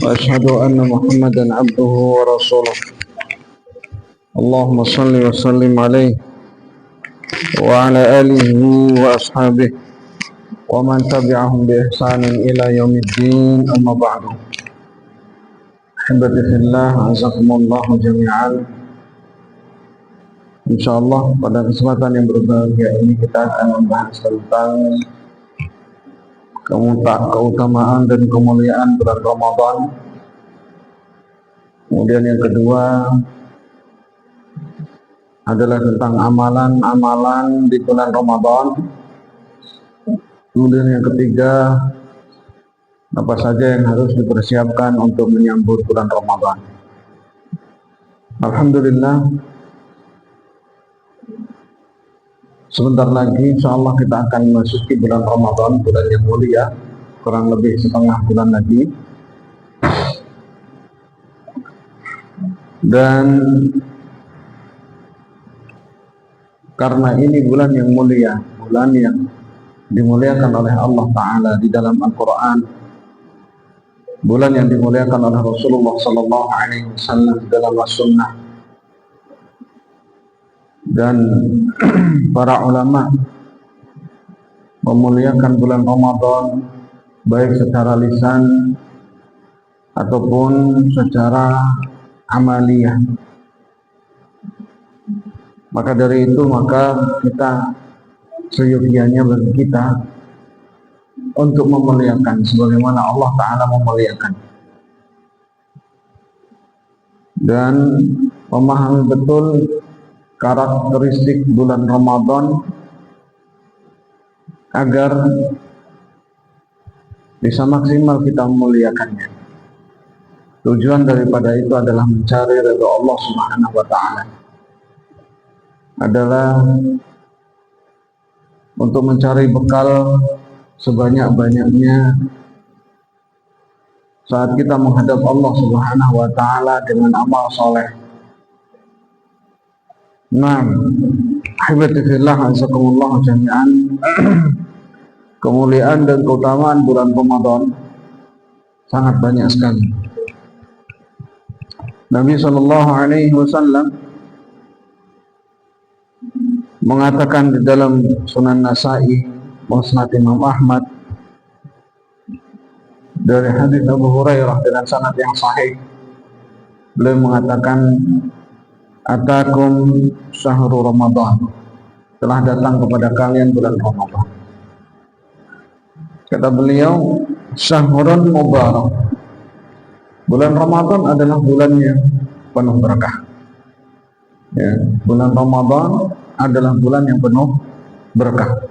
وأشهد أن محمدا عبده ورسوله. اللهم صل وسلم عليه وعلى آله وأصحابه ومن تبعهم بإحسان إلى يوم الدين. أما بعد. أحبتي في الله، azakumullah jami'an. Insyaallah pada kesempatan yang berbahagia ini kita akan membahas tentang keutamaan dan kemuliaan bulan Ramadan. Kemudian yang kedua adalah tentang amalan-amalan di bulan Ramadan. Kemudian yang ketiga, apa saja yang harus dipersiapkan untuk menyambut bulan Ramadan. Alhamdulillah, sebentar lagi insyaallah kita akan memasuki bulan Ramadan, bulan yang mulia, kurang lebih setengah bulan lagi. Dan karena ini bulan yang mulia, bulan yang dimuliakan oleh Allah Ta'ala di dalam Al-Quran, bulan yang dimuliakan oleh Rasulullah Sallallahu Alaihi Wasallam di dalam As-Sunnah, dan para ulama memuliakan bulan Ramadan baik secara lisan ataupun secara amaliyah. Maka dari itu kita seyogianya bagi kita untuk memuliakan sebagaimana Allah Ta'ala memuliakan, dan memahami betul karakteristik bulan Ramadan agar bisa maksimal kita memuliakannya. Tujuan daripada itu adalah mencari ridha Allah Subhanahu wa Ta'ala, adalah untuk mencari bekal sebanyak-banyaknya saat kita menghadap Allah Subhanahu wa Ta'ala dengan amal soleh. Nah, ahibati fillah, azakumullah jami'an. Kemuliaan dan keutamaan bulan Ramadan sangat banyak sekali. Nabi Sallallahu Alaihi Wasallam mengatakan di dalam Sunan Nasa'i, Musnad Imam Ahmad, dari hadis Abu Hurairah dengan sanad yang sahih, beliau mengatakan, "Atakum syahrul Ramadan," telah datang kepada kalian bulan Ramadan. Kata beliau, "Syahrun mubarak." Bulan Ramadan adalah bulan yang penuh berkah. Ya, bulan Ramadan adalah bulan yang penuh berkah.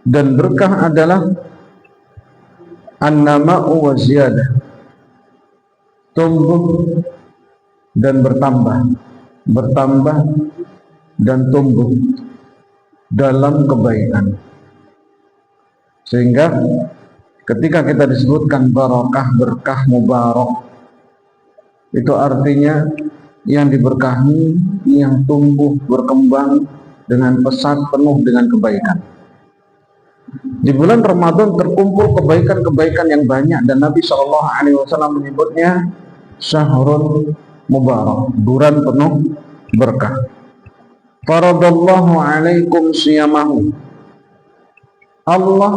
Dan berkah adalah an-nama'u wa ziyadah, tumbuh dan bertambah dan tumbuh dalam kebaikan. Sehingga ketika kita disebutkan barakah, berkah, mubarak, itu artinya yang diberkahi, yang tumbuh berkembang dengan pesat, penuh dengan kebaikan. Di bulan Ramadan terkumpul kebaikan-kebaikan yang banyak, dan Nabi Shallallahu Alaihi Wasallam menyebutnya syahrul mubarak, bulan penuh berkah. Faradallahu alaikum siyamahu, Allah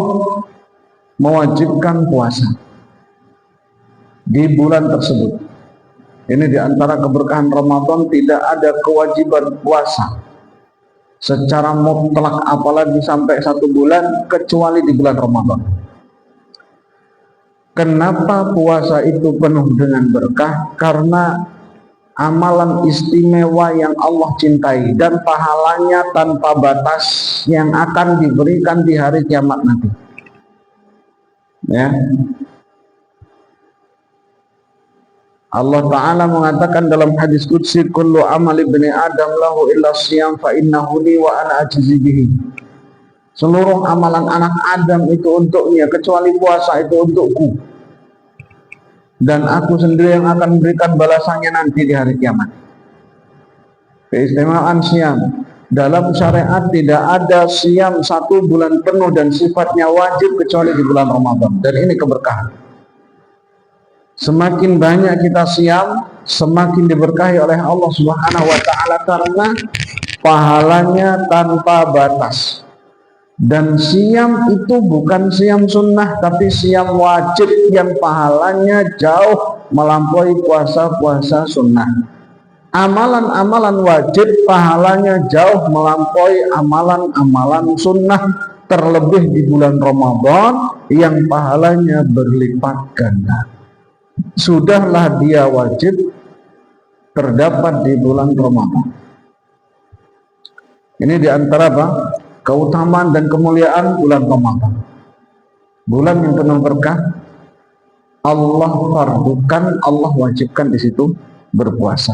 mewajibkan puasa di bulan tersebut. Ini diantara keberkahan Ramadan, tidak ada kewajiban puasa secara mutlak apalagi sampai 1 bulan kecuali di bulan Ramadan. Kenapa puasa itu penuh dengan berkah? Karena amalan istimewa yang Allah cintai dan pahalanya tanpa batas yang akan diberikan di hari kiamat nanti. Ya, Allah Ta'ala mengatakan dalam hadis qudsi, kullu amali ibni adam lahu illa siyam fa innahu li wa ana ajzi bihi. Seluruh amalan anak Adam itu untuknya kecuali puasa itu untukku, dan aku sendiri yang akan memberikan balasannya nanti di hari kiamat. Keistimewaan siam, dalam syariat tidak ada siam 1 bulan penuh dan sifatnya wajib kecuali di bulan Ramadan. Dan ini keberkahan. Semakin banyak kita siam, semakin diberkahi oleh Allah Subhanahu wa taala karena pahalanya tanpa batas. Dan siam itu bukan siam sunnah, tapi siam wajib yang pahalanya jauh melampaui puasa-puasa sunnah. Amalan-amalan wajib pahalanya jauh melampaui amalan-amalan sunnah, terlebih di bulan Ramadan yang pahalanya berlipat ganda. Sudahlah dia wajib terdapat di bulan Ramadan. Ini diantara apa? Keutamaan dan kemuliaan bulan Ramadan. Bulan yang penuh berkah. Allah fardukan, Allah wajibkan di situ berpuasa.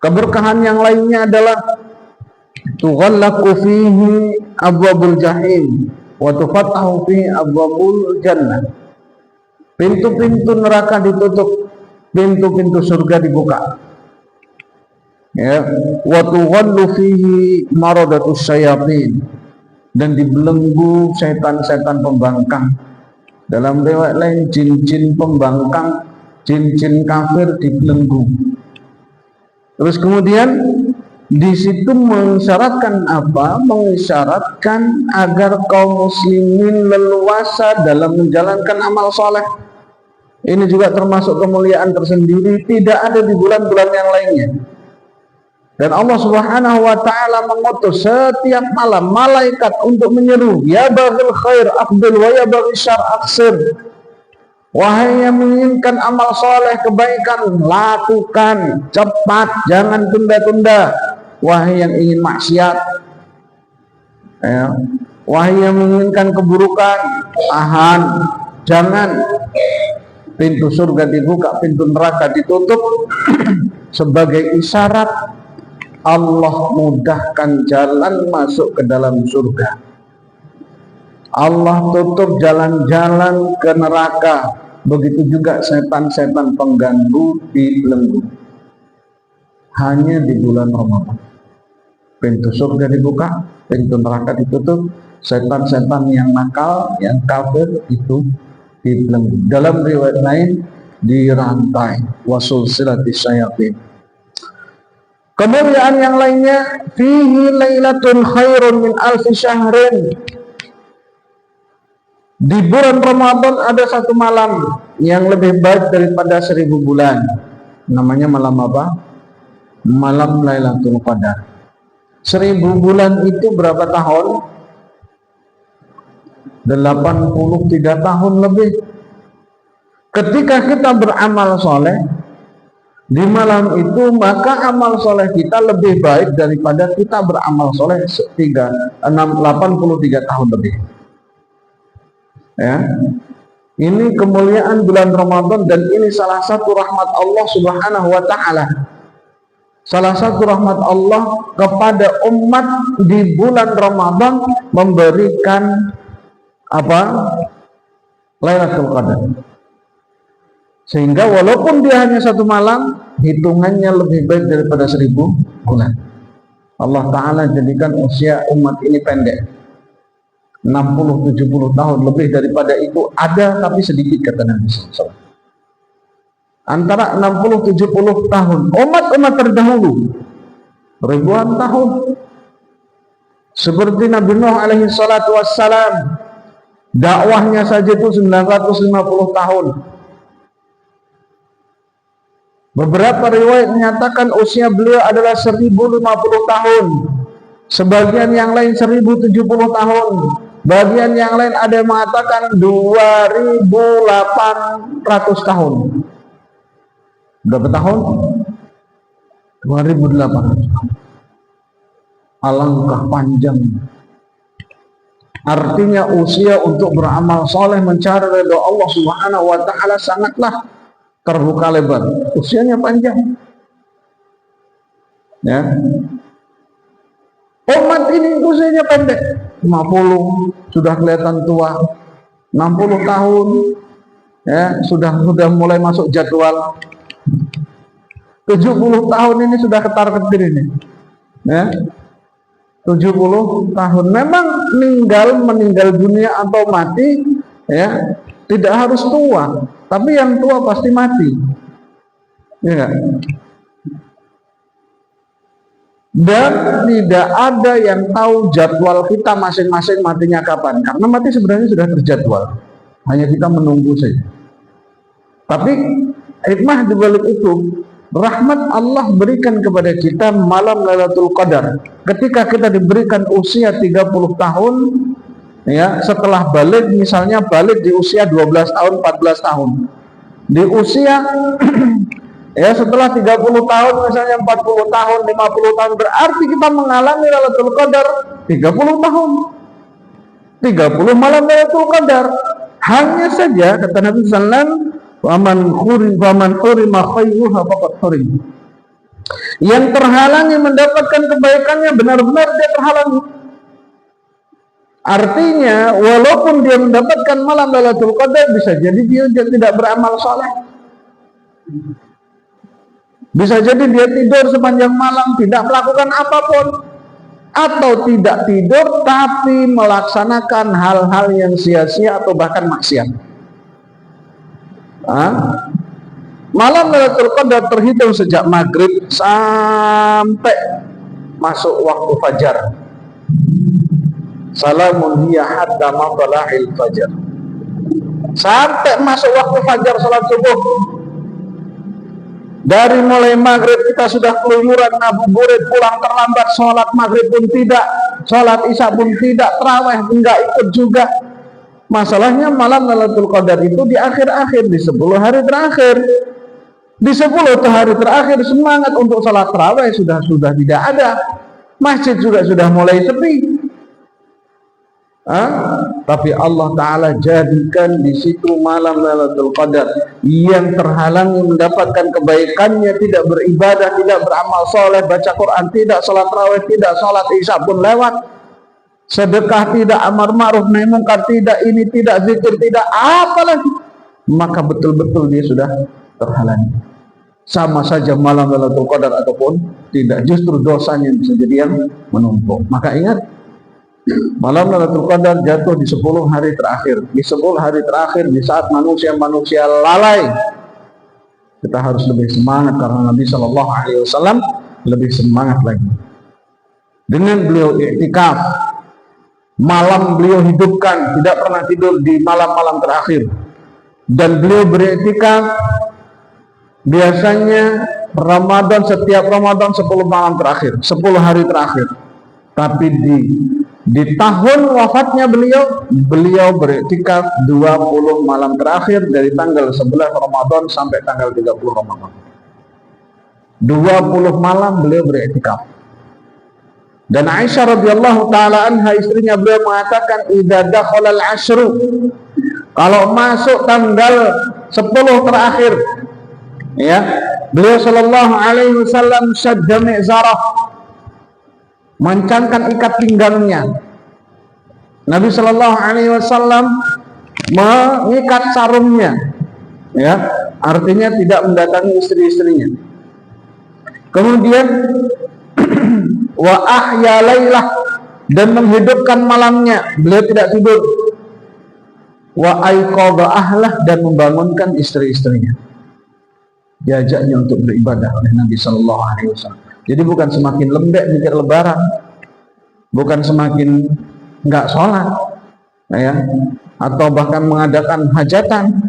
Keberkahan yang lainnya adalah tughallaqu fihi abwabul jahim wa tufattahu fihi abwabul jannah. Pintu-pintu neraka ditutup, pintu-pintu surga dibuka. Ya, wa tughallu fihi maradatus syayatin, dan dibelenggu setan-setan pembangkang. Dalam riwayat lain jin-jin pembangkang, jin-jin kafir dibelenggu. Terus kemudian di situ mengisyaratkan apa? Mengisyaratkan agar kaum muslimin leluasa dalam menjalankan amal soleh. Ini juga termasuk kemuliaan tersendiri, tidak ada di bulan-bulan yang lainnya. Dan Allah Subhanahu wa taala mengutus setiap malam malaikat untuk menyeru, ya baghil khair aqbil wa ya baghil syarr aqsir. Wahai yang menginginkan amal soleh kebaikan, lakukan cepat, jangan tunda-tunda. Wahai yang ingin maksiat, ya. Wahai yang menginginkan keburukan, tahan, jangan. Pintu surga dibuka, pintu neraka ditutup sebagai isyarat Allah mudahkan jalan masuk ke dalam surga. Allah tutup jalan-jalan ke neraka. Begitu juga setan-setan pengganggu dibelenggu. Hanya di bulan Ramadan. Pintu surga dibuka, pintu neraka ditutup. Setan-setan yang nakal, yang kafir itu dibelenggu. Dalam riwayat lain dirantai, wasulsilati syayatin. Kemuliaan yang lainnya, fihi lailatun khairun min alfi syahrin. Di bulan Ramadan ada satu malam yang lebih baik daripada 1000 bulan. Namanya malam apa? Malam Lailatul Qadar. 1000 bulan itu berapa tahun? 83 tahun lebih. Ketika kita beramal soleh di malam itu, maka amal soleh kita lebih baik daripada kita beramal soleh 83 tahun lebih. Ya, ini kemuliaan bulan Ramadan dan ini salah satu rahmat Allah Subhanahu wa taala. Salah satu rahmat Allah kepada umat di bulan Ramadan memberikan apa? Lailatul Qadar. Sehingga walaupun dia hanya satu malam, hitungannya lebih baik daripada 1000 bulan. Allah taala jadikan usia umat ini pendek. 60-70 tahun lebih daripada itu ada, tapi sedikit kata Nabi SAW. Antara 60-70 tahun umat-umat terdahulu ribuan tahun, seperti Nabi Nuh alaihi salatu wassalam, dakwahnya saja itu 950 tahun. Beberapa riwayat menyatakan usia beliau adalah 1050 tahun, sebagian yang lain 1070 tahun. Bagian yang lain ada yang mengatakan 2800 tahun. Berapa tahun? 2800 tahun. Alangkah panjang. Artinya usia untuk beramal soleh mencari ridha Allah Subhanahu wa taala sangatlah terbuka lebar. Usianya panjang. Ya. Umat ini usianya pendek. 50 sudah kelihatan tua, 60 tahun ya sudah mulai masuk jadwal, 70 tahun ini sudah ketar-ketir ini. Ya, 70 tahun. Memang meninggal dunia atau mati, ya, tidak harus tua, tapi yang tua pasti mati. Ya, dan tidak ada yang tahu jadwal kita masing-masing matinya kapan, karena mati sebenarnya sudah terjadwal, hanya kita menunggu saja. Tapi hikmah di balik itu, rahmat Allah berikan kepada kita malam Lailatul Qadar. Ketika kita diberikan usia 30 tahun, ya, setelah balik, misalnya balik di usia 12 tahun, 14 tahun. Di usia ya setelah 30 tahun, misalnya 40 tahun, 50 tahun, berarti kita mengalami Lailatul Qadar 30 tahun. 30 malam Lailatul Qadar. Hanya saja kata Nabi sallallahu alaihi wasallam, Waman hurima khairuha faqad hurim. Yang terhalangi mendapatkan kebaikannya, benar-benar dia terhalangi. Artinya walaupun dia mendapatkan malam Lailatul Qadar, bisa jadi dia tidak beramal saleh. Bisa jadi dia tidur sepanjang malam, tidak melakukan apapun, atau tidak tidur tapi melaksanakan hal-hal yang sia-sia atau bahkan maksiat. Malam Lailatul Qadar terhitung sejak maghrib sampai masuk waktu fajar. Salamun hiya hatta matla'il fajar. Sampai masuk waktu fajar salat subuh. Dari mulai maghrib kita sudah keluyuran ngabuburit, pulang terlambat, sholat maghrib pun tidak, sholat isya pun tidak, tarawih pun enggak ikut juga. Masalahnya malam Lailatul Qadar itu di akhir-akhir, di 10 hari terakhir. Di 10 hari terakhir semangat untuk salat tarawih sudah tidak ada. Masjid juga sudah mulai sepi. Tapi Allah Ta'ala jadikan di situ malam Lailatul Qadar. Yang terhalangi mendapatkan kebaikannya, tidak beribadah, tidak beramal soleh, baca Quran tidak, salat tarawih tidak, salat isya pun lewat, sedekah tidak, amar ma'ruf nahi mungkar tidak, ini tidak, zikir tidak, apalagi, maka betul-betul dia sudah terhalangi. Sama saja malam Lailatul Qadar ataupun tidak, justru dosanya bisa jadi yang menumpuk. Maka ingat, malam Lailatul Qadar jatuh di 10 hari terakhir. Di 10 hari terakhir, di saat manusia-manusia lalai, kita harus lebih semangat, karena Nabi Shallallahu Alaihi Wasallam lebih semangat lagi. Dengan beliau iktikaf, malam beliau hidupkan, tidak pernah tidur di malam-malam terakhir. Dan beliau beriktikaf biasanya Ramadan, setiap Ramadan 10 malam terakhir, 10 hari terakhir. Tapi di tahun wafatnya beliau beriktikaf 20 malam terakhir, dari tanggal 11 Ramadan sampai tanggal 30 Ramadan. 20 malam beliau beriktikaf. Dan Aisyah radhiyallahu taala anha, istrinya beliau, mengatakan, idza dakhala al-ashru, kalau masuk tanggal 10 terakhir, ya, beliau sallallahu alaihi wasallam syadda mi'zarah, mencangkan ikat pinggangnya. Nabi sallallahu alaihi wasallam mengikat sarungnya, ya, artinya tidak mendatangi istri-istrinya. Kemudian wa ahya lailah, dan menghidupkan malamnya, beliau tidak tidur. Wa aiqadha ahlah, dan membangunkan istri-istrinya, diajaknya untuk beribadah oleh Nabi Shallallahu Alaihi Wasallam. Jadi bukan semakin lembek mikir lebaran, bukan semakin nggak sholat, ya, atau bahkan mengadakan hajatan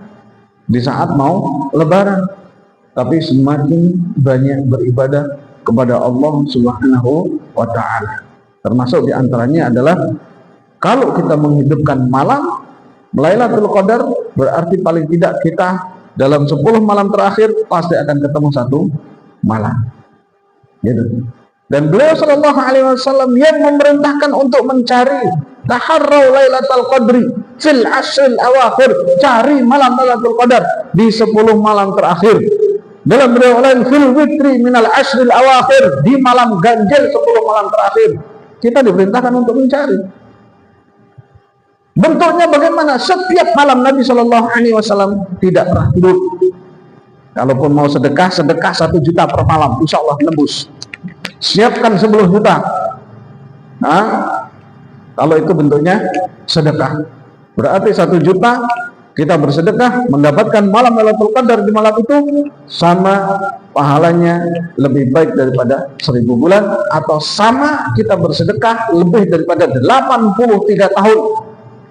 di saat mau lebaran, tapi semakin banyak beribadah kepada Allah Subhanahu wa Ta'ala. Termasuk diantaranya adalah, kalau kita menghidupkan malam Lailatul Qadar, berarti paling tidak kita dalam 10 malam terakhir pasti akan ketemu satu malam, gitu. Dan beliau sallallahu alaihi wasallam yang memerintahkan untuk mencari taharrau Lailatul Qadri fil ashril awakhir, cari malam Lailatul Qadar di 10 malam terakhir. Dalam beliau lain, fil witri minal ashril awakhir, di malam ganjil 10 malam terakhir kita diperintahkan untuk mencari. Bentuknya bagaimana? Setiap malam Nabi Shallallahu Alaihi Wasallam tidak pernah tidur. Kalaupun mau sedekah 1 juta per malam, insya Allah nembus. siapkan 10 juta. Nah, kalau itu bentuknya sedekah, berarti 1 juta kita bersedekah mendapatkan malam Lailatul Qadar di malam itu, sama pahalanya lebih baik daripada 1000 bulan, atau sama kita bersedekah lebih daripada 83 tahun,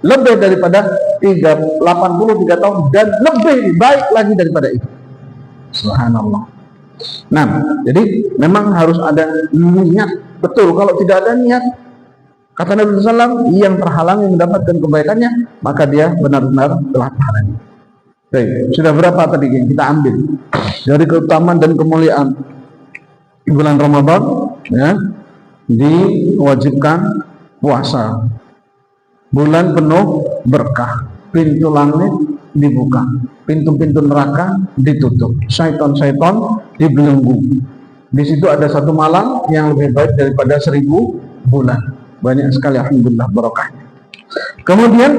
lebih daripada 83 tahun, dan lebih baik lagi daripada itu. Subhanallah. Nah, jadi memang harus ada niat. Betul, kalau tidak ada niat, kata Nabi SAW, yang terhalangi mendapatkan kebaikannya, maka dia benar-benar telah pahalanya. Baik, sudah berapa tadi yang kita ambil dari keutamaan dan kemuliaan bulan Ramadan? Ya, diwajibkan puasa, bulan penuh berkah, pintu langit dibuka, pintu-pintu neraka ditutup, syaitan-syaitan dibelenggu. Di situ ada 1 malam yang lebih baik daripada 1000 bulan. Banyak sekali, alhamdulillah, barokahnya. Kemudian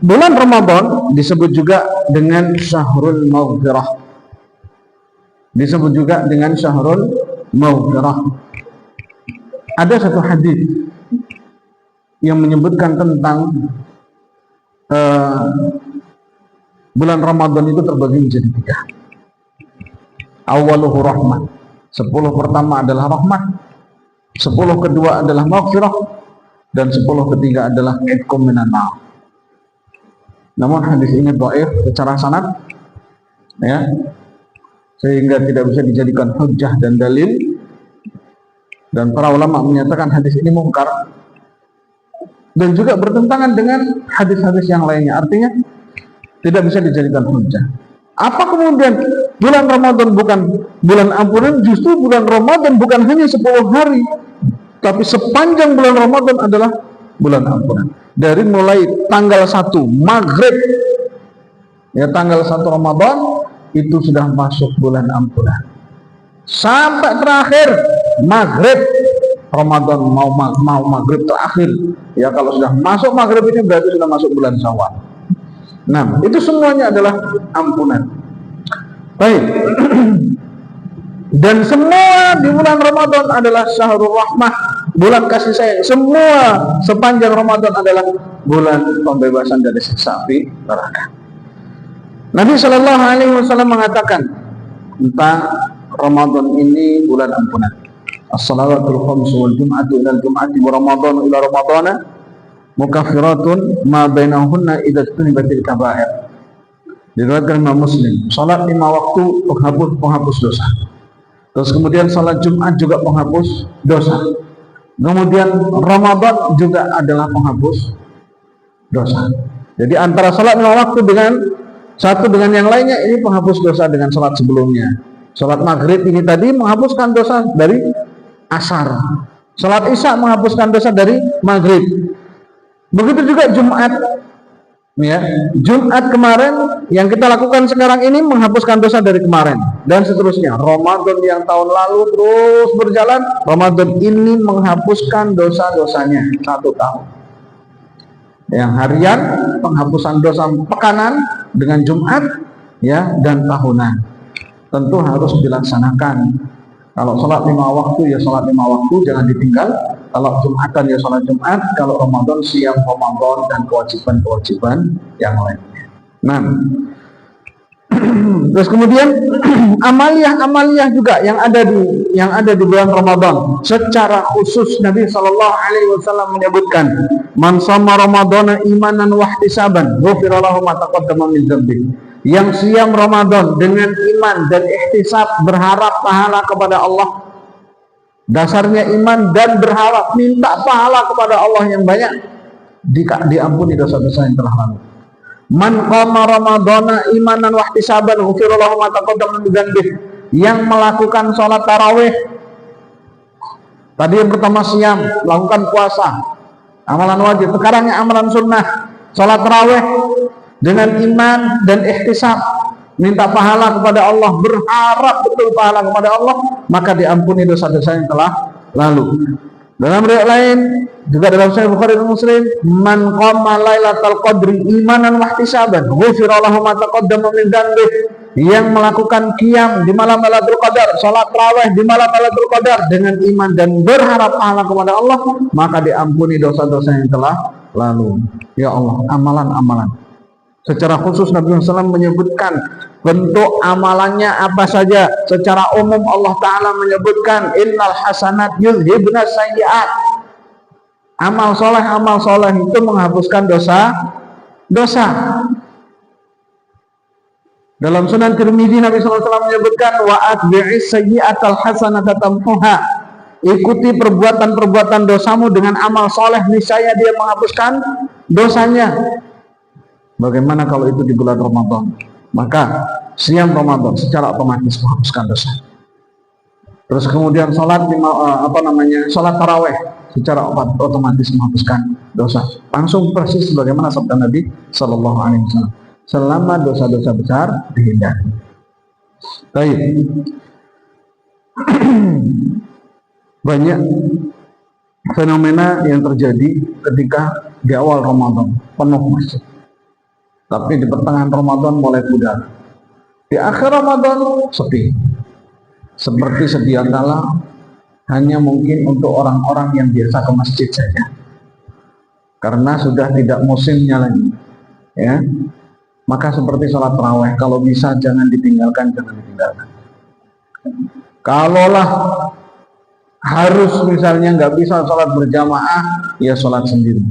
bulan Ramadan disebut juga dengan Syahrul Maghfirah. Disebut juga dengan Syahrul Maghfirah. Ada satu hadis yang menyebutkan tentang bulan Ramadan itu terbagi menjadi 3. Awaluhu rahmah, 10 pertama adalah rahmat, 10 kedua adalah maghfirah, dan 10 ketiga adalah itqum minan nar. Namun hadis ini dhaif secara sanad, ya, sehingga tidak bisa dijadikan hujjah dan dalil, dan para ulama menyatakan hadis ini mungkar dan juga bertentangan dengan hadis-hadis yang lainnya, artinya tidak bisa dijadikan hujjah. Apa kemudian bulan Ramadan bukan bulan ampunan? Justru bulan Ramadan bukan hanya 10 hari, tapi sepanjang bulan Ramadan adalah bulan ampunan. Dari mulai tanggal 1 maghrib, ya, tanggal 1 Ramadan itu sudah masuk bulan ampunan, sampai terakhir maghrib Ramadan, mau maghrib terakhir, ya, kalau sudah masuk maghrib ini berarti sudah masuk bulan Syawal. Nah, itu semuanya adalah ampunan. Baik. Dan semua di bulan Ramadan adalah syahrul rahmah, bulan kasih sayang. Semua sepanjang Ramadan adalah bulan pembebasan dari siksa api neraka. Nabi Shallallahu Alaihi Wasallam mengatakan tentang Ramadan ini bulan ampunan. As-salawatul khamsu wal jum'atu ila al-jum'ati wa ramadhanu ila ramadhana mukaffiratun ma bainahunna idza tunibatil kaba'ir. Diriwayatkan Imam Muslim, salat 5 waktu penghapus dosa. Terus kemudian salat Jumat juga penghapus dosa. Kemudian Ramadan juga adalah penghapus dosa. Jadi antara salat 5 waktu dengan satu dengan yang lainnya ini penghapus dosa dengan salat sebelumnya. Salat maghrib ini tadi menghapuskan dosa dari asar. Salat isya menghapuskan dosa dari maghrib. Begitu juga Jumat, ya, Jumat kemarin yang kita lakukan sekarang ini menghapuskan dosa dari kemarin, dan seterusnya. Ramadan yang tahun lalu terus berjalan, Ramadan ini menghapuskan dosa-dosanya 1 tahun. Yang harian penghapusan dosa pekanan dengan Jumat, ya, dan tahunan. Tentu harus dilaksanakan. Kalau sholat 5 waktu, ya sholat 5 waktu, jangan ditinggal. Kalau Jumatan, ya sholat Jumat. Kalau Ramadan, siang Ramadan, dan kewajiban-kewajiban yang lainnya. Nah, terus kemudian amaliyah juga yang ada di bulan Ramadan. Secara khusus Nabi Shallallahu Alaihi Wasallam menyebutkan, man shoma Ramadana imanan wahtisaban, ghufira lahu ma taqaddama min dzambi. Yang siam Ramadan dengan iman dan ihtisab, berharap pahala kepada Allah. Dasarnya iman dan berharap, minta pahala kepada Allah yang banyak, diampuni dosa-dosa yang telah lalu. Man qama Ramadana imanan wahtisaban ghufira lahu ma taqaddama min dzambi. Yang melakukan sholat tarawih, tadi yang pertama siam, melakukan puasa, amalan wajib. Sekarang yang amalan sunnah, sholat tarawih dengan iman dan ihtisab, minta pahala kepada Allah, berharap betul pahala kepada Allah, maka diampuni dosa-dosa yang telah lalu. Dalam riwayat lain juga dalam Sahih Bukhari dan Muslim, man qama lailatal qadri imanan wa ihtisaban, ghufira lahu ma taqaddama min dzambi. Yang melakukan qiyam di malam Lailatul Qadar, salat tarawih di malam Lailatul Qadar dengan iman dan berharap pahala kepada Allah, maka diampuni dosa-dosa yang telah lalu. Ya Allah, amalan-amalan. Secara khusus Nabi SAW menyebutkan bentuk amalannya apa saja. Secara umum Allah Ta'ala menyebutkan innal hasanat yudhibna sayyi'at. Amal soleh itu menghapuskan dosa. Dalam Sunan Tirmidzi Nabi SAW menyebutkan wa atbi'is sayyi'atal hasanata tamhuha. Ikuti perbuatan-perbuatan dosamu dengan amal soleh, niscaya dia menghapuskan dosanya. Bagaimana kalau itu di bulan Ramadan? Maka siam Ramadan secara otomatis menghapuskan dosa. Terus kemudian sholat sholat taraweh secara otomatis menghapuskan dosa. Langsung persis sebagaimana sabda Nabi Shallallahu Alaihi Wasallam. Selama dosa-dosa besar dihindari. Baik. Banyak fenomena yang terjadi ketika di awal Ramadan penuh masjid. Tapi di pertengahan Ramadan mulai pudar. Di akhir Ramadan sepi. Seperti sedia kala hanya mungkin untuk orang-orang yang biasa ke masjid saja. Karena sudah tidak musimnya lagi. Ya. Maka seperti sholat tarawih, kalau bisa jangan ditinggalkan. Kalaulah harus misalnya nggak bisa sholat berjamaah, ya sholat sendiri.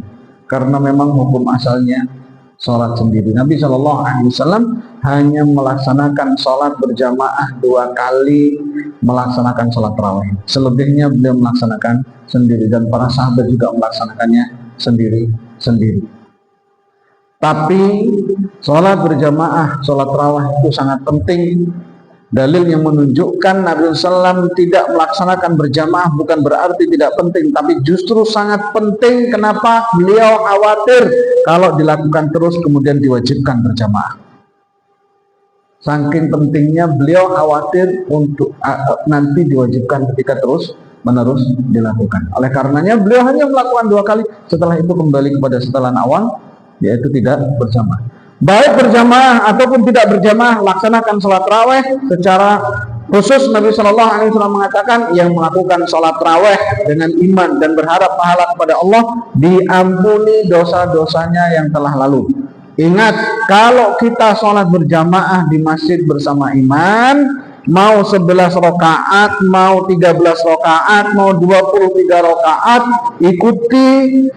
Karena memang hukum asalnya sholat sendiri. Nabi Shallallahu Alaihi Wasallam hanya melaksanakan sholat berjamaah 2 kali melaksanakan sholat tarawih. Selebihnya beliau melaksanakan sendiri dan para sahabat juga melaksanakannya sendiri. Tapi sholat berjamaah, sholat tarawih itu sangat penting. Dalil yang menunjukkan Nabi SAW tidak melaksanakan berjamaah bukan berarti tidak penting, tapi justru sangat penting. Kenapa? Beliau khawatir kalau dilakukan terus kemudian diwajibkan berjamaah. Saking pentingnya beliau khawatir untuk nanti diwajibkan ketika terus menerus dilakukan. Oleh karenanya beliau hanya melakukan 2 kali, setelah itu kembali kepada setelan awal, yaitu tidak berjamaah. Baik berjamaah ataupun tidak berjamaah, laksanakan sholat tarawih. Secara khusus Nabi Shallallahu Alaihi Wasallam mengatakan yang melakukan sholat tarawih dengan iman dan berharap pahala kepada Allah, diampuni dosa-dosanya yang telah lalu. Ingat, kalau kita sholat berjamaah di masjid bersama imam, mau 11 rakaat, mau 13 rakaat, mau 23 rakaat, ikuti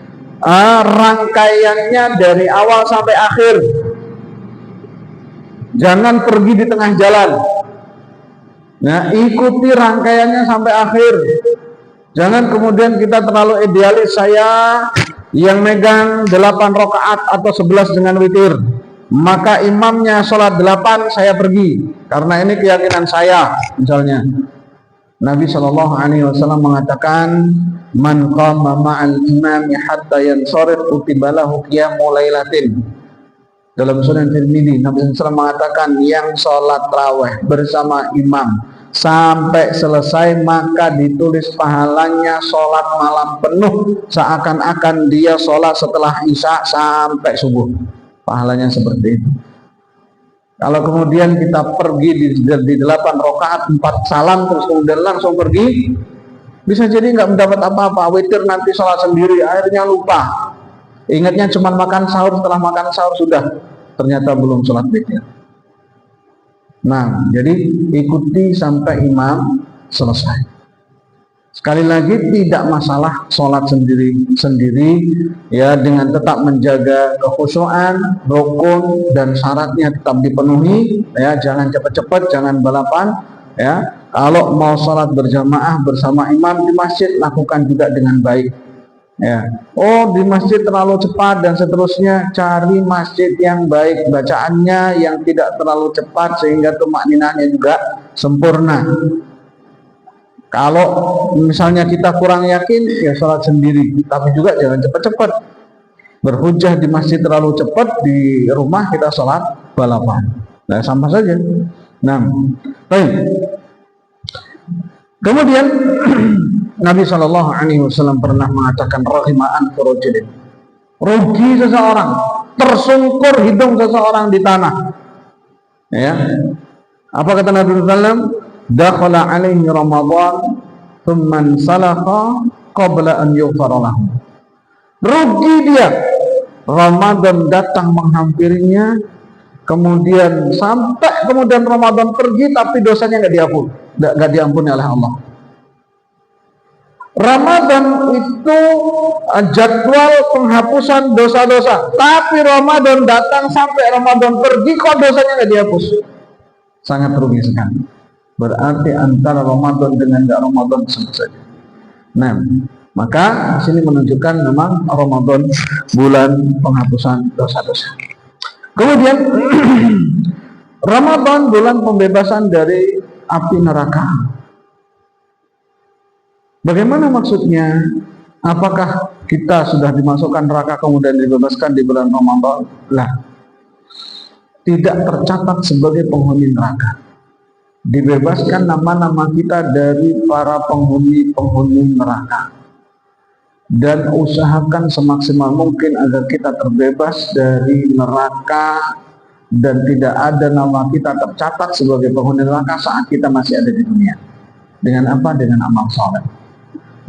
rangkaiannya dari awal sampai akhir. Jangan pergi di tengah jalan. Nah, ikuti rangkaiannya sampai akhir. Jangan kemudian kita terlalu idealis, saya yang megang 8 rakaat atau 11 dengan witir, maka imamnya sholat 8, saya pergi karena ini keyakinan saya misalnya. Nabi Shallallahu Alaihi Wasallam mengatakan, man qama ma'al imami hatta yansharif kutiba lahu qiyamul lailatin. Dalam Sunan Tirmidzi Nabi SAW mengatakan yang sholat tarawih bersama imam sampai selesai maka ditulis pahalanya sholat malam penuh, seakan-akan dia sholat setelah isya sampai subuh. Pahalanya seperti itu. Kalau kemudian kita pergi di 8 rakaat 4 salam terus kemudian langsung pergi, bisa jadi nggak mendapat apa-apa. Witir nanti sholat sendiri, akhirnya lupa. Ingatnya cuma makan sahur, setelah makan sahur sudah ternyata belum sholat witir. Nah, jadi ikuti sampai imam selesai. Sekali lagi tidak masalah sholat sendiri ya, dengan tetap menjaga kekhusyuan, rukun dan syaratnya tetap dipenuhi ya, jangan cepat-cepat, jangan balapan ya. Kalau mau sholat berjamaah bersama imam di masjid, lakukan juga dengan baik ya. Oh, di masjid terlalu cepat dan seterusnya, cari masjid yang baik bacaannya, yang tidak terlalu cepat sehingga tumakninahnya juga sempurna. Kalau misalnya kita kurang yakin, ya sholat sendiri, tapi juga jangan cepat-cepat. Berhujah di masjid terlalu cepat, di rumah kita sholat balapan. Nah, sama saja. Nah, baik. Kemudian Nabi Shallallahu Alaihi Wasallam pernah mengatakan rahimaan furujilin, rugi seseorang, tersungkur hidung seseorang di tanah. Ya, apa kata Nabi Sallam? Dakhala alaihi Ramadan, thumman salakha qabla an yughfara lahu. Rugi dia, Ramadan datang menghampirinya, kemudian sampai kemudian Ramadan pergi, tapi dosanya nggak diampuni oleh Allah. Ramadan itu jadwal penghapusan dosa-dosa, tapi Ramadan datang sampai Ramadan pergi, kok dosanya nggak dihapus? Sangat rugi sekali. Berarti antara Ramadan dengan nggak Ramadan sama saja. Nah, maka sini menunjukkan memang Ramadan bulan penghapusan dosa-dosa. Kemudian Ramadan bulan pembebasan dari api neraka. Bagaimana maksudnya? Apakah kita sudah dimasukkan neraka kemudian dibebaskan di bulan Ramadan? Lah, tidak tercatat sebagai penghuni neraka. Dibebaskan nama-nama kita dari para penghuni neraka. Dan usahakan semaksimal mungkin agar kita terbebas dari neraka dan tidak ada nama kita tercatat sebagai penghuni neraka saat kita masih ada di dunia. Dengan apa? Dengan amal saleh.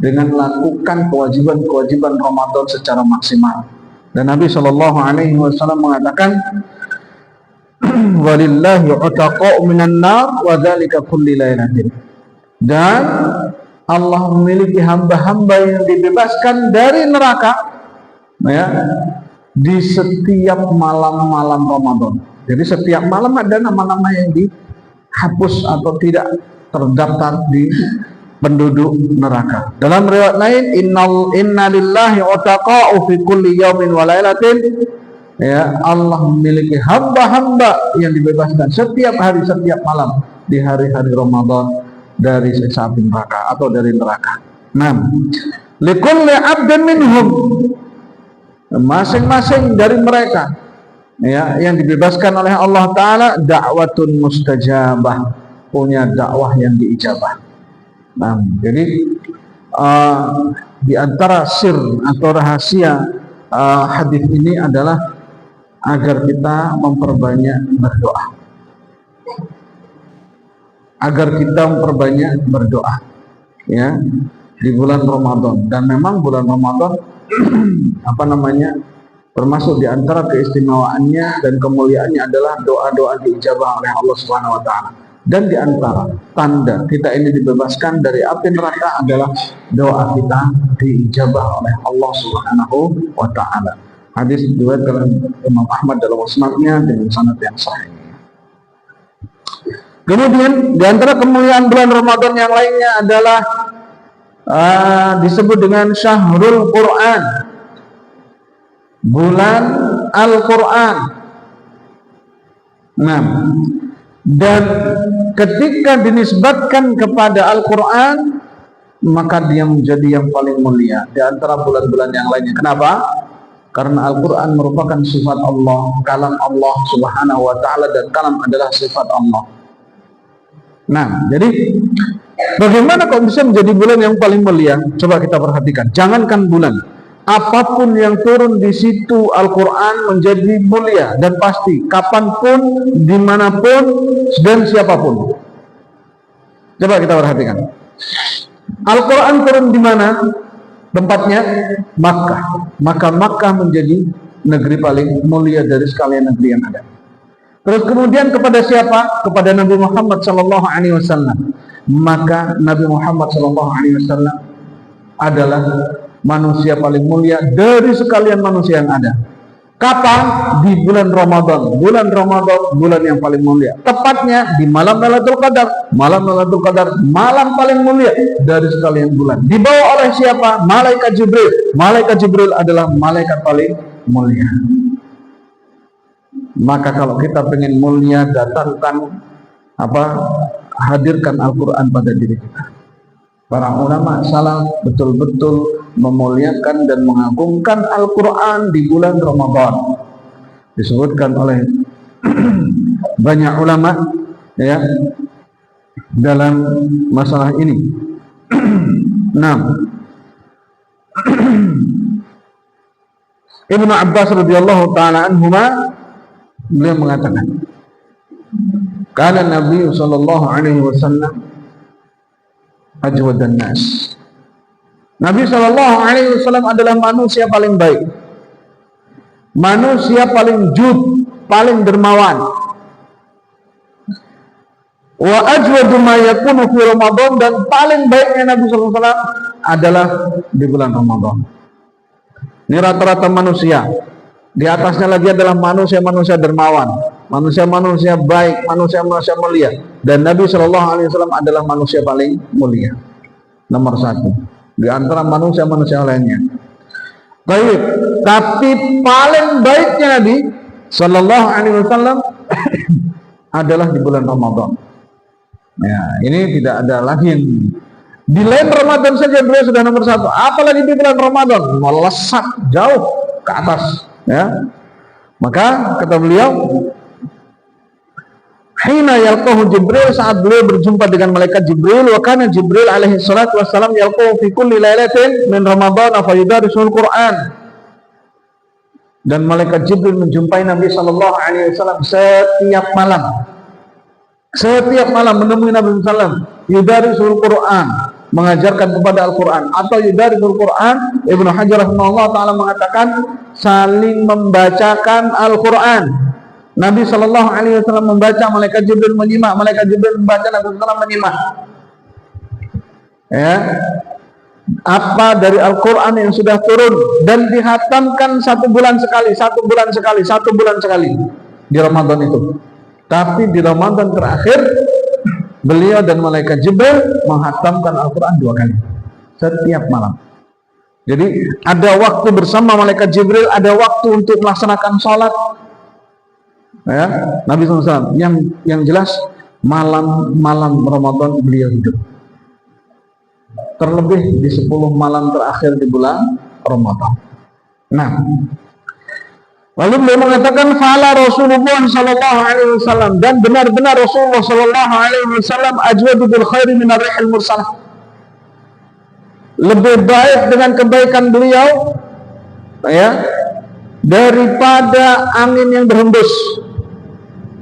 Dengan melakukan kewajiban-kewajiban Ramadan secara maksimal. Dan Nabi Shallallahu Alaihi Wasallam mengatakan, walillahi utaqa'u minan nar wa dzalika kulli lailatin. Dan Allah memiliki hamba-hamba yang dibebaskan dari neraka, ya, di setiap malam-malam Ramadan. Jadi setiap malam ada nama-nama yang dihapus atau tidak terdaftar di penduduk neraka. Dalam riwayat lain, inna lillahi utaqa'u fi kulli yaumin wa lailatin. Ya, Allah memiliki hamba-hamba yang dibebaskan setiap hari, setiap malam di hari-hari Ramadan dari siksa api neraka atau dari neraka. Nah, likulli abdin minhum, masing-masing dari mereka, ya, yang dibebaskan oleh Allah Ta'ala, da'watun mustajabah, punya dakwah yang diijabah. Nah, jadi di antara sir atau rahasia hadis ini adalah agar kita memperbanyak berdoa, ya, di bulan Ramadan. Dan memang bulan Ramadan termasuk di antara keistimewaannya dan kemuliaannya adalah doa-doa diijabah oleh Allah Subhanahu wa taala. Dan di antara tanda kita ini dibebaskan dari api neraka adalah doa kita diijabah oleh Allah Subhanahu wa taala. Hadis diriwayatkan oleh Imam Ahmad dalam musnadnya dengan sanad yang sahih. Kemudian di antara kemuliaan bulan Ramadan yang lainnya adalah disebut dengan Syahrul Quran, bulan Al-Quran. Nah, dan ketika dinisbatkan kepada Al-Quran, maka dia menjadi yang paling mulia di antara bulan-bulan yang lainnya. Kenapa? Karena Al-Quran merupakan sifat Allah, kalam Allah Subhanahu wa ta'ala, dan kalam adalah sifat Allah. Nah, jadi bagaimana kok bisa menjadi bulan yang paling mulia? Coba kita perhatikan. Jangankan bulan, apapun yang turun di situ Al-Quran menjadi mulia dan pasti, kapanpun, dimanapun, dan siapapun. Coba kita perhatikan. Al-Quran turun di mana? Tempatnya Makkah. Maka Makkah menjadi negeri paling mulia dari sekalian negeri yang ada. Terus kemudian kepada siapa? Kepada Nabi Muhammad SAW. Maka Nabi Muhammad SAW adalah manusia paling mulia dari sekalian manusia yang ada. Kapan? Di bulan Ramadan. Bulan Ramadan, bulan yang paling mulia. Tepatnya di malam Lailatul Qadar. Malam Lailatul Qadar, malam paling mulia dari sekalian bulan. Dibawa oleh siapa? Malaikat Jibril. Malaikat Jibril adalah malaikat paling mulia. Maka kalau kita pengen mulia, datangkan hadirkan Al-Quran pada diri kita. Para ulama salaf betul-betul memuliakan dan mengagungkan Al-Quran di bulan Ramadan. Disebutkan oleh banyak ulama, ya, dalam masalah ini. Nah, Ibnu Abbas radhiyallahu taala anhuma beliau mengatakan, kana Nabi sallallahu alaihi wasallam ajwadan nas. Nabi sallallahu alaihi wasallam adalah manusia paling baik, manusia paling jud, paling dermawan. Wa ajwadu ma yakunu fi Ramadan, dan paling baiknya Nabi sallallahu alaihi wasallam adalah di bulan Ramadan. Ini rata-rata manusia. Di atasnya lagi adalah manusia-manusia dermawan, manusia-manusia baik, manusia-manusia mulia. Dan Nabi Shallallahu Alaihi Wasallam adalah manusia paling mulia, nomor satu di antara manusia-manusia lainnya. Baik, tapi paling baiknya Nabi Shallallahu Alaihi Wasallam adalah di bulan Ramadan. Ya, ini tidak ada lagi yang di lain Ramadan saja beliau sudah nomor satu, apalagi di bulan Ramadan melesat jauh ke atas. Ya, maka kata beliau, hina yalqahu Jibril, saat beliau berjumpa dengan malaikat Jibril, wa kana Jibril alaihi salatu wassalam yalqahu fi kulli lailatin min Ramadan fa yudarisul Quran. Dan malaikat Jibril menjumpai Nabi sallallahu alaihi wasallam setiap malam. Setiap malam menemui Nabi sallallahu alaihi wasallam, yudarisul Quran, mengajarkan kepada Al-Quran, atau yudarisul Quran. Ibnu Hajar rahimahullah ta'ala mengatakan saling membacakan Al-Quran. Nabi sallallahu alaihi wasallam membaca, malaikat Jibril menyimak, malaikat Jibril membaca, Nabi sallallahu alaihi wasallam menyimak. Ya, apa dari Al-Quran yang sudah turun dan dihatamkan satu bulan sekali di Ramadan itu. Tapi di Ramadan terakhir beliau dan malaikat Jibril menghatamkan Al-Quran 2 kali setiap malam. Jadi ada waktu bersama malaikat Jibril, ada waktu untuk melaksanakan sholat. Ya, Nabi SAW yang jelas malam-malam Ramadan beliau hidup. Terlebih di 10 malam terakhir di bulan Ramadan. Nah, lalu beliau mengatakan fala Rasulullah sallallahu alaihi wasallam, dan benar-benar Rasulullah sallallahu alaihi wasallam ajwadu bil khairi min ar-rihil mursalah. Lebih baik dengan kebaikan beliau ya daripada angin yang berhembus.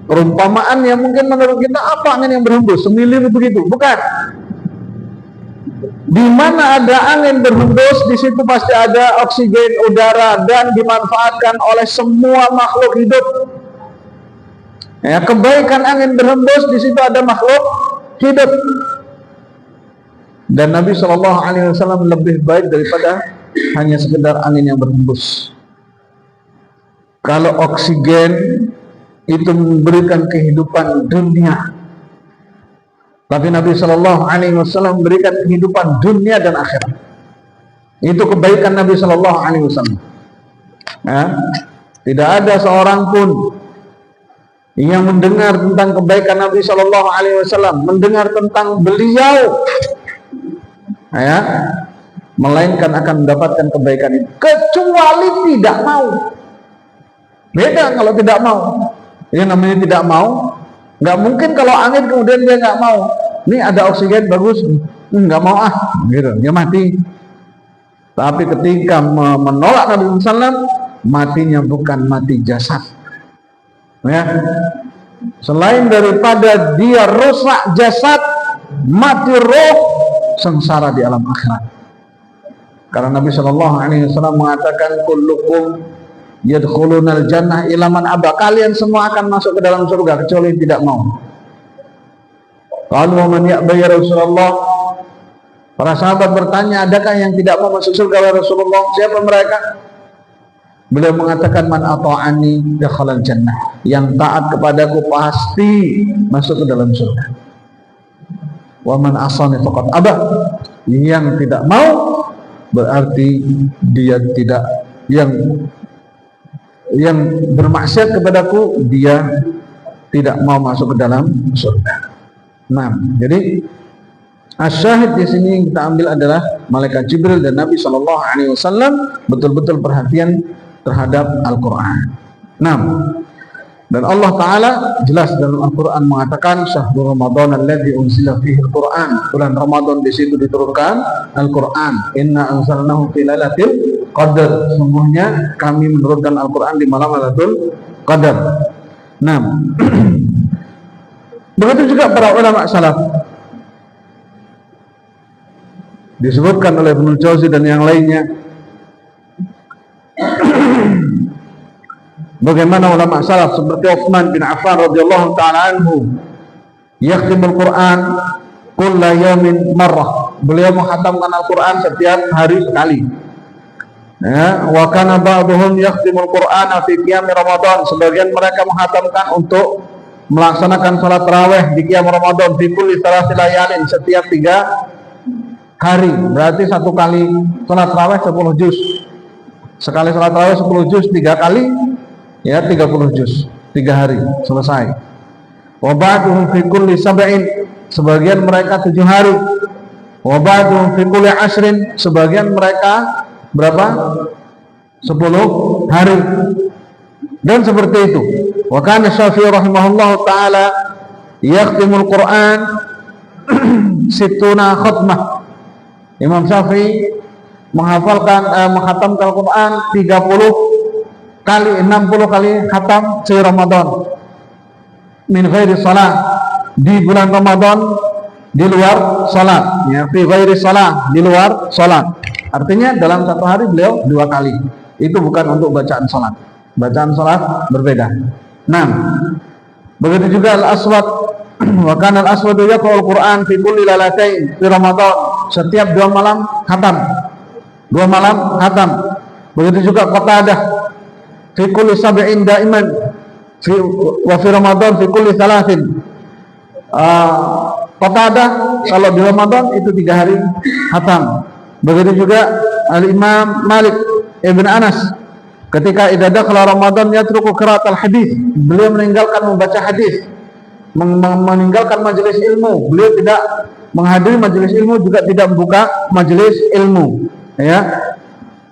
Perumpamaan yang mungkin menurut kita, apa angin yang berhembus? Semilir begitu? Bukan. Di mana ada angin berhembus, di situ pasti ada oksigen udara dan dimanfaatkan oleh semua makhluk hidup. Ya, kebaikan angin berhembus, di situ ada makhluk hidup. Dan Nabi Shallallahu Alaihi Wasallam lebih baik daripada hanya sekedar angin yang berhembus. Kalau oksigen itu memberikan kehidupan dunia, tapi Nabi Shallallahu Alaihi Wasallam memberikan kehidupan dunia dan akhirat. Itu kebaikan Nabi Shallallahu Alaihi Wasallam. Ya, tidak ada seorang pun yang mendengar tentang kebaikan Nabi Shallallahu Alaihi Wasallam, mendengar tentang beliau, ya, melainkan akan mendapatkan kebaikan itu, kecuali tidak mau. Beda kalau tidak mau. Yang namanya tidak mau, nggak mungkin kalau angin kemudian dia nggak mau. Ini ada oksigen bagus, nggak mau gitu, dia mati. Tapi ketika menolak Nabi SAW, matinya bukan mati jasad. Ya, selain daripada dia rusak jasad, mati roh, sengsara di alam akhirat. Karena Nabi Shallallahu Alaihi Wasallam mengatakan, kullukum yadkhulunal jannah ilaman aba, kalian semua akan masuk ke dalam surga kecuali tidak mau. Qalu man ya'ba ya Rasulullah, para sahabat bertanya, adakah yang tidak mau masuk surga ya Rasulullah? Siapa mereka? Beliau mengatakan, man ata'ani dakhalal jannah, yang taat kepadaku pasti masuk ke dalam surga. Wa man asani faqad aba, yang tidak mau berarti dia tidak, yang bermaksiat kepadaku, dia tidak mau masuk ke dalam surga. Nah, jadi asyahid di sini yang kita ambil adalah malaikat Jibril dan Nabi Shallallahu Alaihi Wasallam betul-betul perhatian terhadap Al-Quran. Nah, Dan Allah Ta'ala jelas dalam Al-Quran mengatakan syahrul Ramadan alladzi unzila fihi Al-Quran, bulan Ramadan di situ diturunkan Al-Quran. Inna anzalnahu fi lailatul qadar, sungguhnya kami menurunkan Al-Quran di malam Lailatul Qadar. Nah, begitu juga para ulama salaf disebutkan oleh Ibnu Jauzi dan yang lainnya. Bagaimana ulama salaf seperti Utsman bin Affan radhiyallahu taala anhu yakhtimul Quran kulla yaumin marrah. Beliau menghatamkan Al-Quran setiap hari sekali. Ya, wa kana ba'dhum yakhtimul Quran fi qiyam Ramadan. Sebagian mereka menghatamkan untuk melaksanakan salat tarawih di qiyam Ramadan fi kulli thalathi layalin, setiap 3 hari. Berarti satu kali salat tarawih 10 juz. Sekali salat tarawih 10 juz, 3 kali ya 30 juz, 3 hari selesai. Wa ba'duhum fi kulli sab'in, sebagian mereka 7 hari. Wa ba'duhum fi kulli ashrin, sebagian mereka berapa? 10 hari. Dan seperti itu. Wa kana Syafi'i rahimahullahu taala yakhtimul Quran situna khatmah. Imam Syafi'i menghatamkan Al-Quran 30 kali, 60 kali khatam di Ramadan min ghairi salat, di bulan Ramadan di luar salat, ya, fi ghairi salat, di luar salat. Artinya dalam satu hari beliau 2 kali. Itu bukan untuk bacaan salat. Bacaan salat berbeda. Nah, begitu juga Al-Aswad, wa kana Al-Aswadu yaqra'ul Quran fi kulli lailatain fi Ramadan. Setiap 2 malam khatam. 2 malam khatam. Begitu juga Qatadah fi kulli sab'in daiman wa fi Ramadan fi kulli thalathin. Qatadah kalau di Ramadan itu 3 hari khatam. Begitu juga Al-Imam Malik Ibn Anas ketika idza dakhala Ramadan yatruku qiraatal hadis. Beliau meninggalkan membaca hadis, meninggalkan majelis ilmu. Beliau tidak menghadiri majelis ilmu, juga tidak membuka majelis ilmu, ya.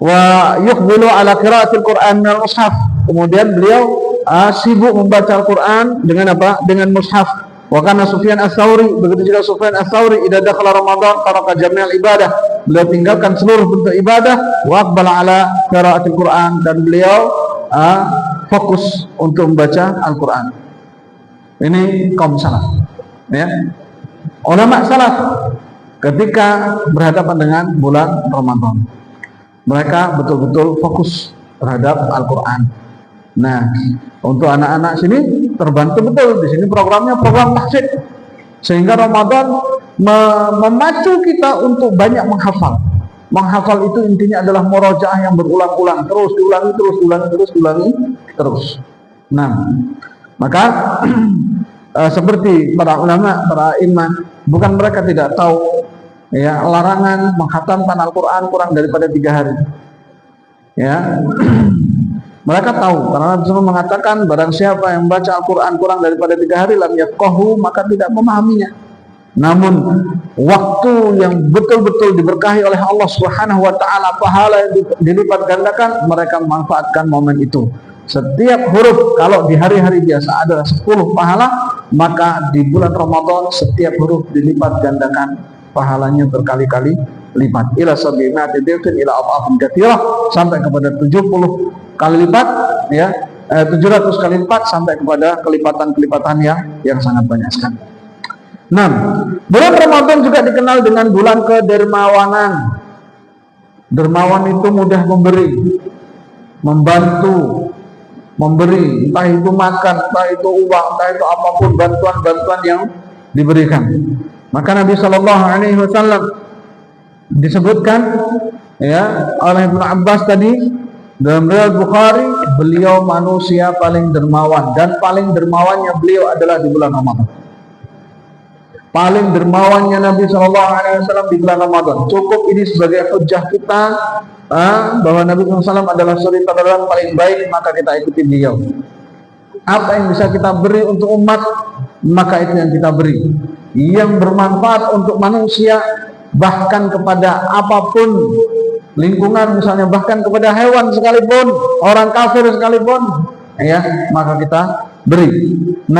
Wa yuqbilu ala qiraatil Qur'an minal mushaf. Kemudian beliau sibuk membaca Al-Qur'an dengan apa? Dengan mushaf. Wa kana Sufyan Ats-Tsauri, begitu juga Sufyan Ats-Tsauri idza dakhala Ramadan taraka jami'al ibadah. Beliau tinggalkan seluruh bentuk ibadah wa aqbala ala qiraatil Qur'an, dan beliau fokus untuk membaca Al-Qur'an. Ini kaum salaf, ya. Ulama salaf ketika berhadapan dengan bulan Ramadan, mereka betul-betul fokus terhadap Al-Quran. Nah, untuk anak-anak sini terbantu betul. Di sini programnya program tahfidz, sehingga Ramadan memacu kita untuk banyak menghafal. Menghafal itu intinya adalah murojaah yang berulang-ulang, terus diulangi terus. Nah, maka seperti para ulama, para imam, bukan mereka tidak tahu, ya, larangan menghatamkan Al-Quran kurang daripada 3 hari, ya. Mereka tahu, karena Nabi SAW mengatakan barang siapa yang membaca Al-Quran kurang daripada 3 hari lam yafqahu, maka tidak memahaminya. Namun waktu yang betul-betul diberkahi oleh Allah Subhanahu wa taala, pahala yang dilipat gandakan, mereka memanfaatkan momen itu. Setiap huruf kalau di hari-hari biasa adalah 10 pahala, maka di bulan Ramadan setiap huruf dilipat gandakan pahalanya berkali-kali lipat. Ila sab'ati dhifin ila adhafin katsirah, sampai kepada 70 kali lipat, ya, 700 kali lipat, sampai kepada kelipatan-kelipatan yang sangat banyak sekali. Nah, bulan Ramadan juga dikenal dengan bulan kedermawanan. Dermawan itu mudah memberi, membantu, memberi, entah itu makan, entah itu uang, entah itu apapun bantuan-bantuan yang diberikan. Maka Nabi Shallallahu Alaihi Wasallam disebutkan, ya, oleh Ibnu Abbas tadi dalam riwayat Bukhari, beliau manusia paling dermawan, dan paling dermawannya beliau adalah di bulan Ramadan. Paling dermawannya Nabi Shallallahu Alaihi Wasallam di bulan Ramadan. Cukup ini sebagai hujjah kita bahwa Nabi SAW adalah suri teladan paling baik, maka kita ikuti beliau. Apa yang bisa kita beri untuk umat, maka itu yang kita beri. Yang bermanfaat untuk manusia, bahkan kepada apapun lingkungan, misalnya bahkan kepada hewan sekalipun, orang kafir sekalipun, ya, maka kita beri. 6.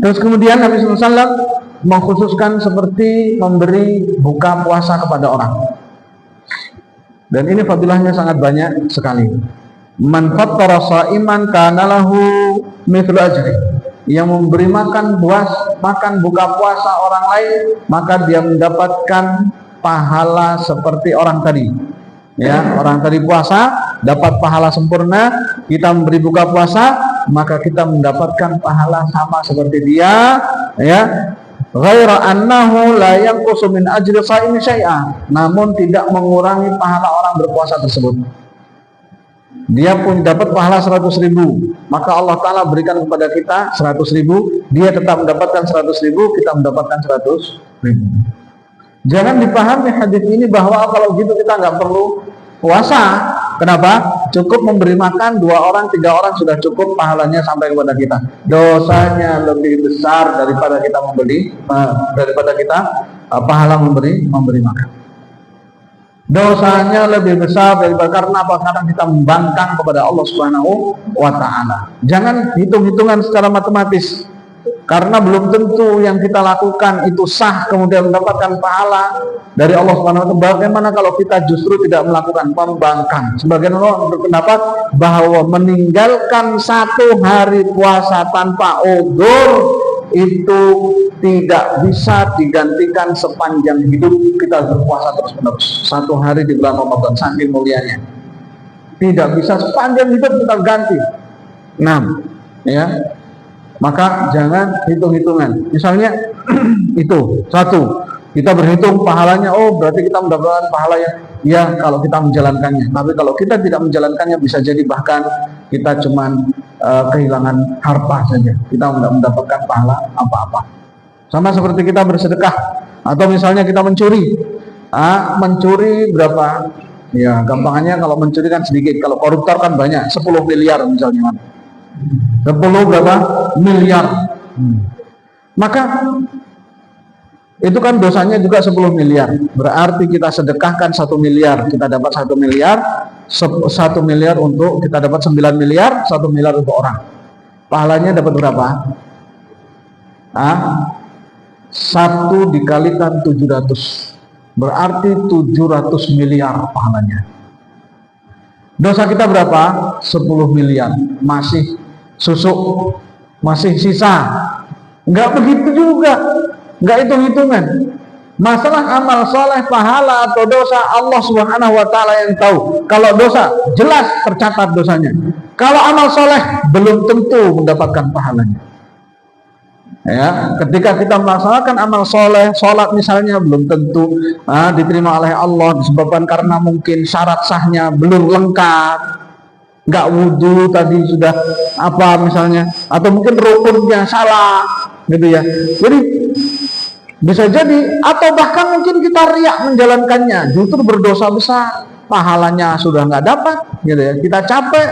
Terus kemudian Nabi SAW mengkhususkan seperti memberi buka puasa kepada orang. Dan ini fadilahnya sangat banyak sekali. Man fattara sha'iman kana lahu mithlu ajri. Yang memberi makan buka puasa orang lain, maka dia mendapatkan pahala seperti orang tadi. Ya, orang tadi puasa dapat pahala sempurna, kita memberi buka puasa, maka kita mendapatkan pahala sama seperti dia, ya. Ghaira annahu la yanqusu min ajri sha'imi syai'a, namun tidak mengurangi pahala orang berpuasa tersebut. Dia pun dapat pahala 100.000, maka Allah Ta'ala berikan kepada kita 100.000, dia tetap mendapatkan 100.000, kita mendapatkan 100.000. Jangan dipahami hadis ini bahwa kalau gitu kita nggak perlu puasa. Kenapa? Cukup memberi makan 2 orang, 3 orang sudah cukup pahalanya sampai kepada kita. Dosanya lebih besar daripada kita pahala memberi makan. Dosanya lebih besar daripada, karena apa? Karena kita membangkang kepada Allah Subhanahu wa Ta'ala. Jangan hitung-hitungan secara matematis, karena belum tentu yang kita lakukan itu sah kemudian mendapatkan pahala dari Allah Subhanahu wa Ta'ala. Bagaimana kalau kita justru tidak melakukan pembangkang? Sebagian orang berpendapat bahwa meninggalkan 1 hari puasa tanpa udzur itu tidak bisa digantikan sepanjang hidup kita berpuasa terus-menerus. 1 hari di bulan Ramadan saking mulianya, tidak bisa sepanjang hidup kita ganti. 6, ya. Maka jangan hitung-hitungan. Misalnya itu 1, kita berhitung pahalanya, oh berarti kita mendapatkan pahala ya kalau kita menjalankannya. Tapi kalau kita tidak menjalankannya, bisa jadi bahkan kita cuman kehilangan harta saja, kita tidak mendapatkan pahala apa-apa. Sama seperti kita bersedekah, atau misalnya kita mencuri. Mencuri berapa? Ya gampangannya kalau mencuri kan sedikit, kalau koruptor kan banyak, 10 miliar misalnya. 10 berapa? Miliar. Maka itu kan dosanya juga 10 miliar. Berarti kita sedekahkan 1 miliar, kita dapat 1 miliar. 1 miliar untuk kita dapat 9 miliar, 1 miliar untuk orang. Pahalanya dapat berapa? 1 dikalikan 700, berarti 700 miliar pahalanya. Dosa kita berapa? 10 miliar. Masih susuk, masih sisa. Enggak begitu juga, enggak hitung-hitungan. Masalah amal soleh, pahala atau dosa, Allah Subhanahu wa Ta'ala yang tahu. Kalau dosa jelas tercatat dosanya, kalau amal soleh belum tentu mendapatkan pahalanya. Ya, ketika kita melaksanakan amal soleh, sholat misalnya, belum tentu diterima oleh Allah, disebabkan karena mungkin syarat sahnya belum lengkap, nggak wudhu tadi sudah apa misalnya, atau mungkin rukunnya salah, gitu ya. Jadi bisa jadi, atau bahkan mungkin kita riak menjalankannya, justru berdosa besar, pahalanya sudah nggak dapat, gitu ya. Kita capek,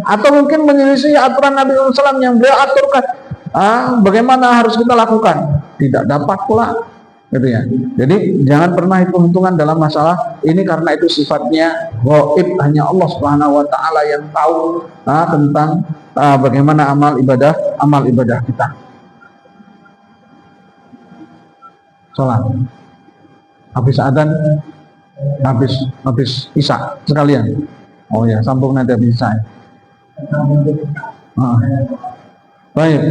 atau mungkin menyelisih aturan Nabi SAW yang beliau aturkan. Bagaimana harus kita lakukan? Tidak dapat pula, gitu ya. Jadi jangan pernah hitung-hitungan dalam masalah ini, karena itu sifatnya ghaib, hanya Allah Subhanahu wa Ta'ala yang tahu tentang bagaimana amal ibadah kita. Sholat habis adzan, habis isya sekalian. Oh ya, sambung nanti habis isya. Baik,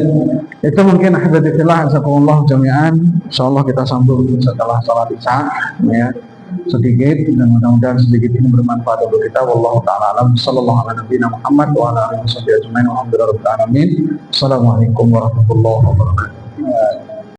itu mungkin ahbabillah jazakumullah jami'an. Insyaallah kita sambung setelah sholat isya, ya, sedikit, dan mudah-mudahan sedikit ini bermanfaat untuk kita. Wallahu ta'ala alam. Sallallahu ala nabiyina Muhammad wa ala alihi wasallam ajmain. Alhamdulillahirabbil alamin. Assalamualaikum warahmatullahi wabarakatuh.